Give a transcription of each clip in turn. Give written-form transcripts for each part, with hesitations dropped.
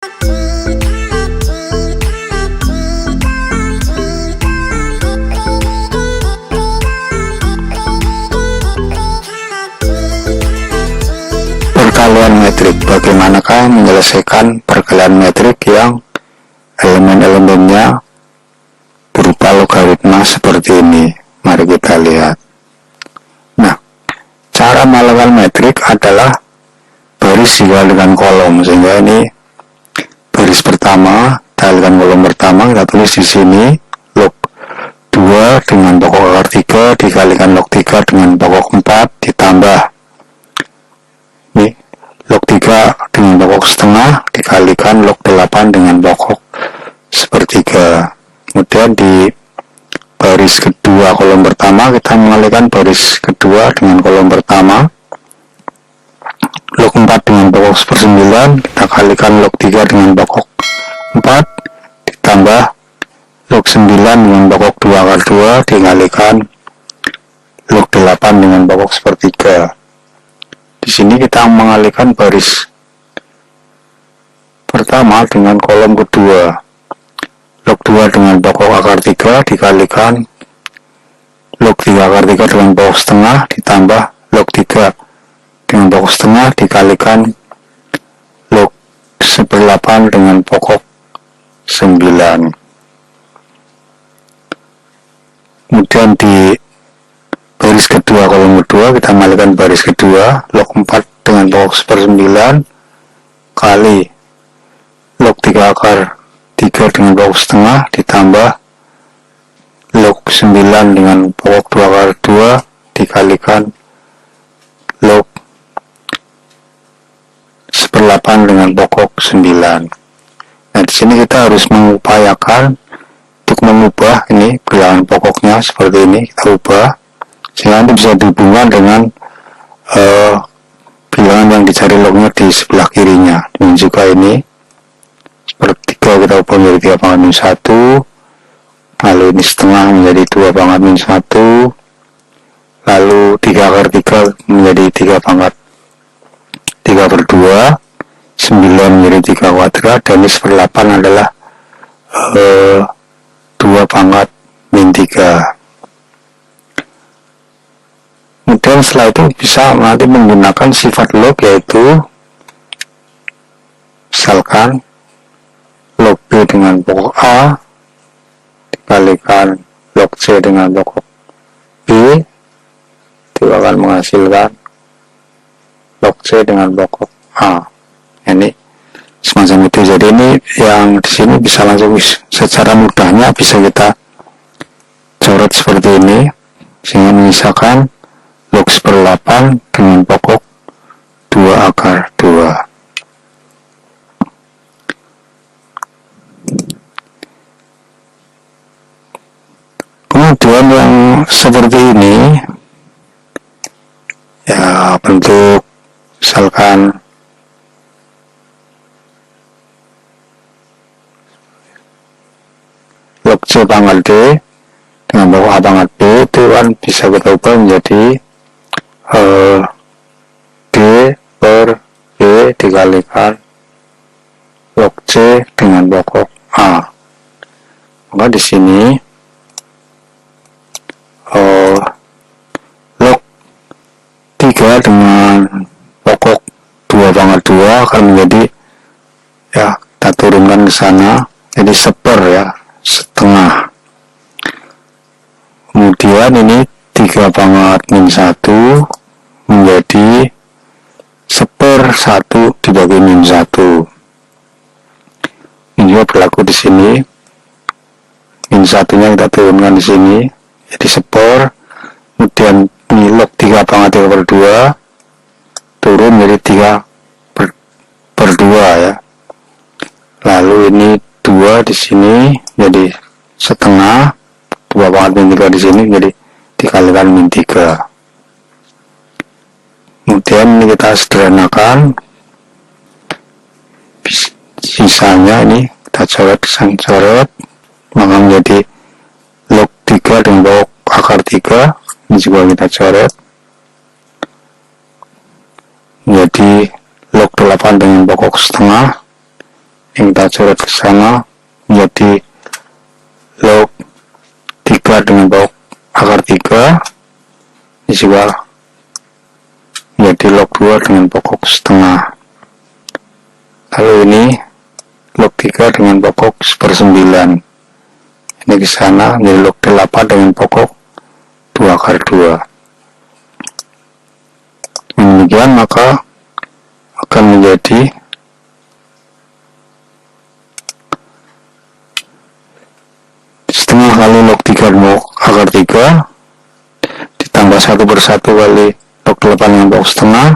Perkalian metrik. Bagaimanakah menyelesaikan perkalian metrik yang elemen-elemennya berupa logaritma seperti ini? Mari kita lihat. Nah, cara melakukan metrik adalah baris dikali dengan kolom, sehingga ini baris pertama dikalikan kolom pertama, kita tulis di sini log 2 dengan pokok akar 3 dikalikan log 3 dengan pokok 4 ditambah ini log 3 dengan pokok setengah dikalikan log 8 dengan pokok sepertiga. Kemudian di baris kedua kolom pertama kita mengalihkan baris kedua dengan kolom pertama, log 4 dengan pokok 1/9 kita kalikan log 3 dengan pokok 4 ditambah log 9 dengan pokok 2 akar 2 dikalikan log 8 dengan pokok sepertiga. Di sini kita mengalihkan baris pertama dengan kolom kedua, log 2 dengan pokok akar 3 dikalikan log 3 akar 3 dengan pokok setengah ditambah log 3 dengan pokok setengah dikalikan log 1/8 dengan pokok 9. Kemudian di baris kedua kolom kedua kita mengalihkan baris kedua, log 4 dengan pokok 1/9 kali log 3 akar 3 dengan pokok setengah ditambah log 9 dengan pokok 2 akar 2 dikalikan log 1/8 dengan pokok 9. Nah, di sini kita harus mengupayakan untuk mengubah ini bilangan pokoknya seperti ini, kita ubah sehingga nanti bisa dihubungkan dengan bilangan yang dicari lognya di sebelah kirinya. Dan juga ini sepertiga kita ubah menjadi 3 pangkat min 1, lalu ini setengah menjadi 2 pangkat min 1, lalu 3 akar 3 menjadi 3 pangkat 3/2, 9 menjadi 3 kuadrat, dan ini 1/8 adalah 2 pangkat min 3. Kemudian setelah itu bisa nanti menggunakan sifat log, yaitu misalkan log B dengan pokok A dikalikan log C dengan pokok B itu akan menghasilkan log C dengan pokok A. Ini semacam itu. Jadi ini yang di sini bisa langsung secara mudahnya bisa kita coret seperti ini sehingga menyisakan log 1/8 dengan pokok 2 akar 2. Kemudian yang seperti ini ya bentuk misalkan log C pangkat D dengan pokok A pangkat B itu kan bisa kita ubah menjadi D per B dikalikan log C dengan pokok A. Maka di sini log 3 dengan pokok 2 pangkat 2 akan menjadi ya kita turunkan ke sana jadi ya setengah. Kemudian ini 3 pangkat min 1 menjadi 1/1 dibagi min 1. Ini juga berlaku di sini. Min 1-nya kita turunkan di sini jadi 1/. Kemudian ini log 3 pangkat 3/2 turun jadi 3/2 ya. Lalu ini 2 di sini jadi setengah, 2 pangkat min 3 di sini jadi dikalikan min 3. Kemudian ini kita sederhanakan, sisanya ini kita coret, maka menjadi log 3 dengan pokok akar 3, ini juga kita coret menjadi log 8 dengan pokok setengah yang kita coret ke sana menjadi log 3 dengan pokok akar 3. Ini juga menjadi log 2 dengan pokok setengah. Lalu ini log 3 dengan pokok 1/9. Ini ke sana menjadi log 8 dengan pokok 2 akar 2. Demikian maka akan menjadi setengah kali log 3 akar 3 ditambah 1/1 kali log 8 dengan pokok setengah,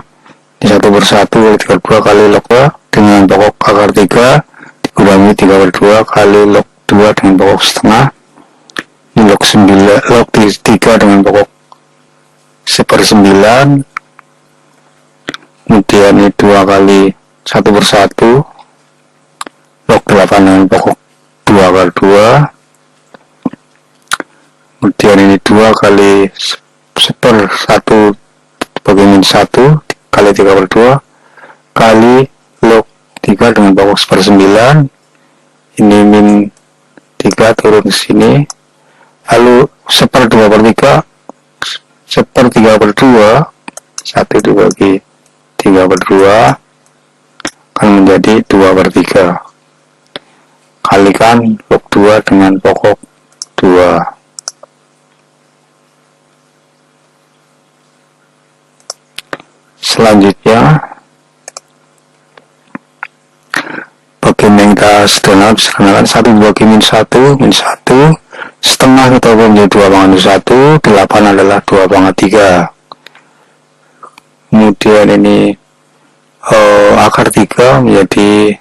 di 1/1 kali 32 kali log 2 dengan pokok akar 3 dikurangi 3/2 kali log 2 dengan pokok setengah. Ini log 3 dengan pokok 1/9. Kemudian ini 2 kali 1/1 log 8 dengan pokok 2 akar 2. Kemudian ini 2 kali 1/1 bagi min 1 kali 3/2 kali log 3 dengan pokok 1/9. Ini min 3 turun ke sini. Lalu 1/2/3 1/3/2 1 dibagi 3/2 akan menjadi 2/3. Kalikan log 2 dengan pokok 2. Selanjutnya bagian yang kita sederhanakan 1 dibagi min 1 setengah kita ubah menjadi 2/1, 8 adalah 2/3. Kemudian ini akar 3 menjadi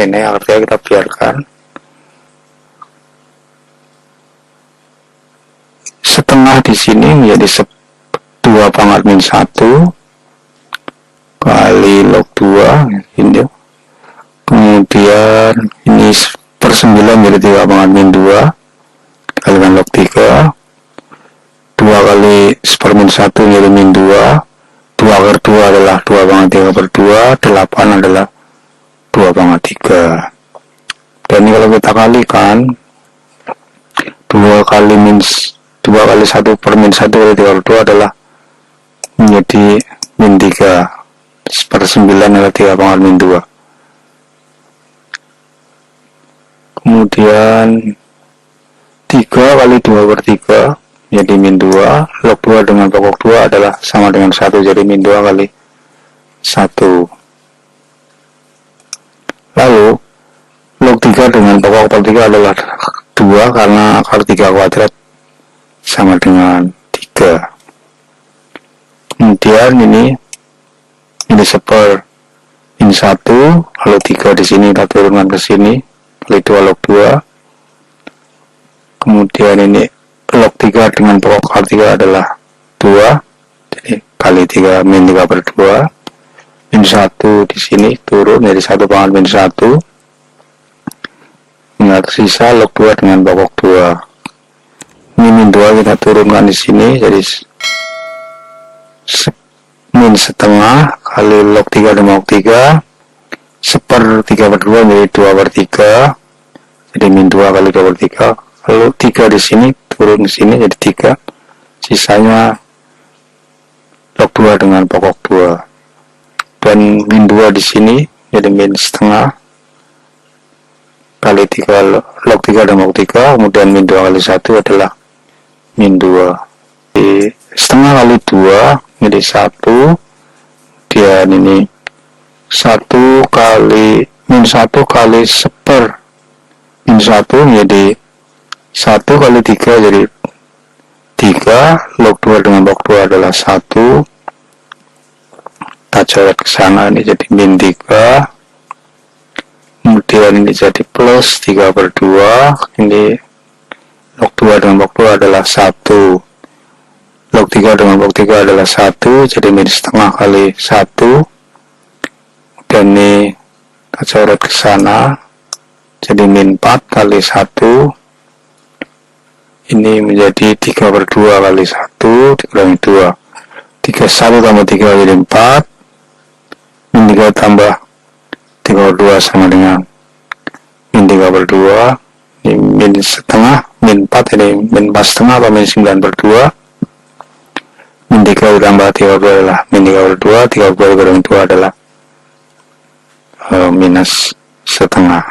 ini akar 3 kita biarkan. Setengah di sini menjadi 2/-1 kali log 2 ini. Kemudian ini 1/9 menjadi 3/-2 kalikan log 3. 2 kali 1/-1 menjadi min 2. 2 akar 2 adalah 2/3/2. 8 adalah 2/3. Dan ini kalau kita kalikan 2 kali 1/-1 kali 3/2 adalah menjadi min 3. 1/9 adalah 3/-2. Kemudian 3 kali 2/3 jadi min 2. Log 2 dengan pokok 2 adalah sama dengan 1, jadi min 2 kali 1. Lalu log 3 dengan pokok akar 3 adalah 2 karena akar 3 kuadrat sama dengan 3. Kemudian ini 1/min 1, lalu 3 di sini kita turunkan ke sini kali 2 log 2. Kemudian ini log 3 dengan pokok akar 3 adalah 2, jadi kali 3 min 3/2. Min 1 di sini turun jadi 1/-1. Ini tersisa log 2 dengan pokok 2. Ini min 2 kita turunkan di sini jadi min setengah kali log 3 dengan pokok 3. 1/3/2 menjadi 2/3, jadi min 2 kali 2/3. Lalu 3 di sini turun ke sini jadi 3. Sisanya log 2 dengan pokok 2. Dan min 2 di sini jadi min setengah kali 3 log 3 dan log 3. Kemudian min 2 kali 1 adalah min 2. Jadi setengah kali 2 menjadi 1. Kemudian ini 1 kali min 1 kali 1/min 1 menjadi 1 kali 3 jadi 3. Log 2 dengan log 2 adalah 1. Kita coret ke sana, ini jadi min 3. Kemudian ini jadi plus 3/2. Ini log 2 dengan log 2 adalah 1. Log 3 dengan log 3 adalah 1, jadi min setengah kali 1. Dan ini kita coret ke sana, jadi min 4 kali 1. ini menjadi 3/2 kali 1 dikurangi 2. 31 tambah 3 jadi 4. Min 3 tambah 3/2 sama dengan min 3/2. Ini min setengah, min 4 ini min 4 setengah atau min 9/2. Min 3 ditambah 3/2 adalah min 3/2. 3/2 dikurangi 2 adalah minus setengah.